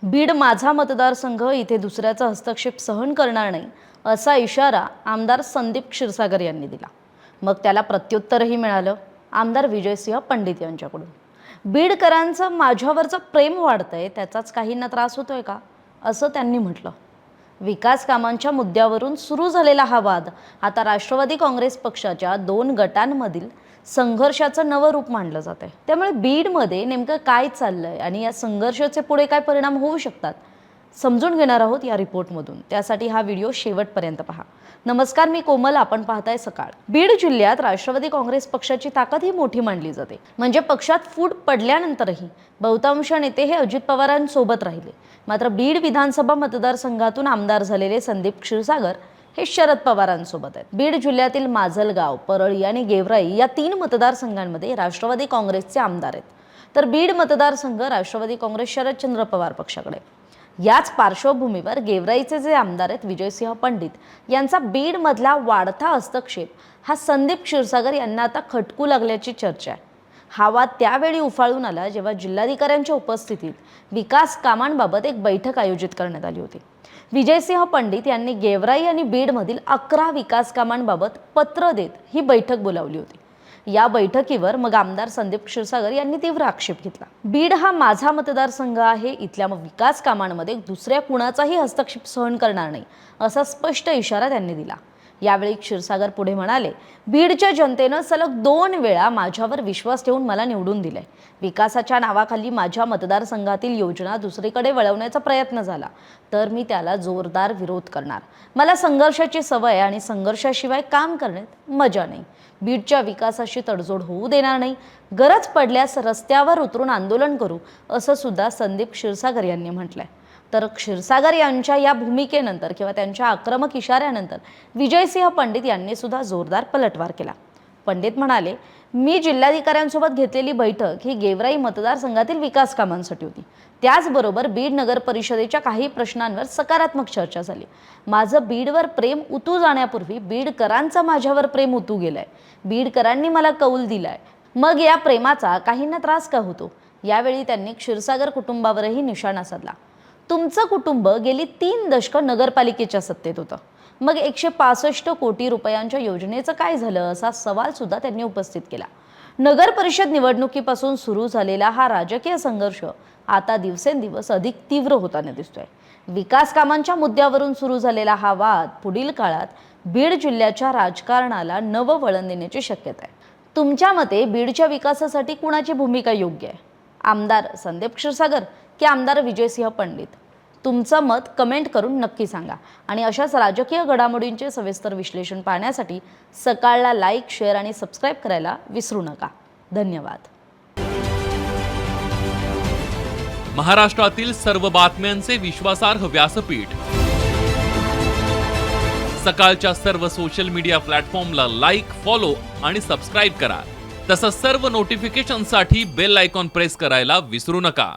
बीड माझा मतदारसंघ इथे दुसऱ्याचा हस्तक्षेप सहन करणार नाही असा इशारा आमदार संदीप क्षीरसागर यांनी दिला। मग त्याला प्रत्युत्तरही मिळालं आमदार विजयसिंह पंडित यांच्याकडून। बीडकरांचं माझ्यावरचं प्रेम वाढतंय, त्याचाच काहींना त्रास होतोय का असं त्यांनी म्हटलं। विकास कामांच्या मुद्द्यावरून सुरू झालेला हा वाद आता राष्ट्रवादी काँग्रेस पक्षाच्या दोन गटांमधील संघर्षाचं नवं रूप मानलं जात आहे। त्यामुळे बीडमध्ये नेमकं काय चाललंय आणि या संघर्षाचे पुढे काय परिणाम होऊ शकतात समजून घेणार आहोत या रिपोर्टमधून। त्यासाठी हा व्हिडिओ शेवटपर्यंत पहा। नमस्कार, मी कोमल, आपण पाहताय सकाळ। बीड जिल्ह्यात राष्ट्रवादी काँग्रेस पक्षाची ताकद ही मोठी मानली जाते। म्हणजे पक्षात फूट पडल्यानंतरही बहुतांश नेते हे अजित पवारांसोबत राहिले। मात्र बीड विधानसभा मतदारसंघातून आमदार झालेले संदीप क्षीरसागर हे शरद पवारांसोबत आहेत। बीड जिल्ह्यातील माजलगाव, परळी आणि गेवराई या 3 मतदारसंघांमध्ये राष्ट्रवादी काँग्रेसचे आमदार आहेत। तर बीड मतदारसंघ राष्ट्रवादी काँग्रेस शरदचंद्र पवार पक्षाकडे। याच पार्श्वभूमीवर गेवराईचे जे आमदार आहेत विजयसिंह पंडित यांचा बीड मधला वाढता हस्तक्षेप हा संदीप क्षीरसागर यांना आता खटकू लागल्याची चर्चा आहे। हा वाद त्यावेळी उफाळून आला जेव्हा जिल्हाधिकाऱ्यांच्या उपस्थितीत विकास कामांबाबत एक बैठक आयोजित करण्यात आली होती। विजयसिंह पंडित यांनी गेवराई आणि बीडमधील 11 विकास कामांबाबत पत्र देत ही बैठक बोलावली होती। या बैठकीवर मग आमदार संदीप क्षीरसागर यांनी तीव्र आक्षेप घेतला। बीड हा माझा मतदारसंघ आहे, इथल्या विकास कामांमध्ये दुसऱ्या कुणाचाही हस्तक्षेप सहन करणार नाही असा स्पष्ट इशारा त्यांनी दिला। यावेळी क्षीरसागर पुढे म्हणाले, बीडच्या जनतेनं सलग 2 वेळा माझ्यावर विश्वास ठेवून मला निवडून दिले। विकासाच्या नावाखाली माझ्या मतदारसंघातील योजना दुसरीकडे वळवण्याचा प्रयत्न झाला तर मी त्याला जोरदार विरोध करणार। मला संघर्षाची सवय आणि संघर्षाशिवाय काम करण्यात मजा नाही। बीडच्या विकासाशी तडजोड होऊ देणार नाही। गरज पडल्यास रस्त्यावर उतरून आंदोलन करू असं सुद्धा संदीप क्षीरसागर यांनी म्हटलंय। तर क्षीरसागर यांच्या या भूमिकेनंतर किंवा त्यांच्या आक्रमक इशाऱ्यानंतर विजयसिंह पंडित यांनी सुद्धा जोरदार पलटवार केला। पंडित म्हणाले, मी जिल्हाधिकाऱ्यांसोबत घेतलेली बैठक ही गेवराई मतदारसंघातील विकास कामांसाठी होती। त्याचबरोबर बीड नगर परिषदेच्या काही प्रश्नांवर सकारात्मक चर्चा झाली। माझं बीडवर प्रेम उतू जाण्यापूर्वी बीडकरांचं माझ्यावर प्रेम उतू गेलंय। बीडकरांनी मला कौल दिलाय, मग या प्रेमाचा काहींना त्रास का होतो। यावेळी त्यांनी क्षीरसागर कुटुंबावरही निशाणा साधला। तुमचं कुटुंब गेली 3 दशकं नगरपालिकेच्या सत्तेत होतं, मग 165 कोटी रुपयांच्या योजनेचं काय झालं असा सवाल सुद्धा त्यांनी उपस्थित केला। नगर परिषद निवडणुकीपासून सुरू झालेला हा राजकीय संघर्ष आता दिवसेंदिवस अधिक तीव्र होताना दिसतोय। विकास कामांच्या मुद्द्यावरून सुरू झालेला हा वाद पुढील काळात बीड जिल्ह्याच्या राजकारणाला नवं वळण देण्याची शक्यता आहे। तुमच्या मते बीडच्या विकासासाठी कुणाची भूमिका योग्य आहे? आमदार संदीप क्षीरसागर की आमदार विजयसिंह पंडित? तुमचं मत कमेंट करून नक्की सांगा। आणि अशाच राजकीय घडामोडींचे सविस्तर विश्लेषण पाहण्यासाठी सकाळला लाईक, शेअर आणि सबस्क्राईब करायला विसरू नका। धन्यवाद। महाराष्ट्रातील सर्व बातम्यांचे विश्वासार्ह व्यासपीठ सकाळच्या सर्व सोशल मीडिया प्लॅटफॉर्मला लाईक, फॉलो आणि सबस्क्राईब करा। तसंच सर्व नोटिफिकेशनसाठी बेल आयकॉन प्रेस करायला विसरू नका।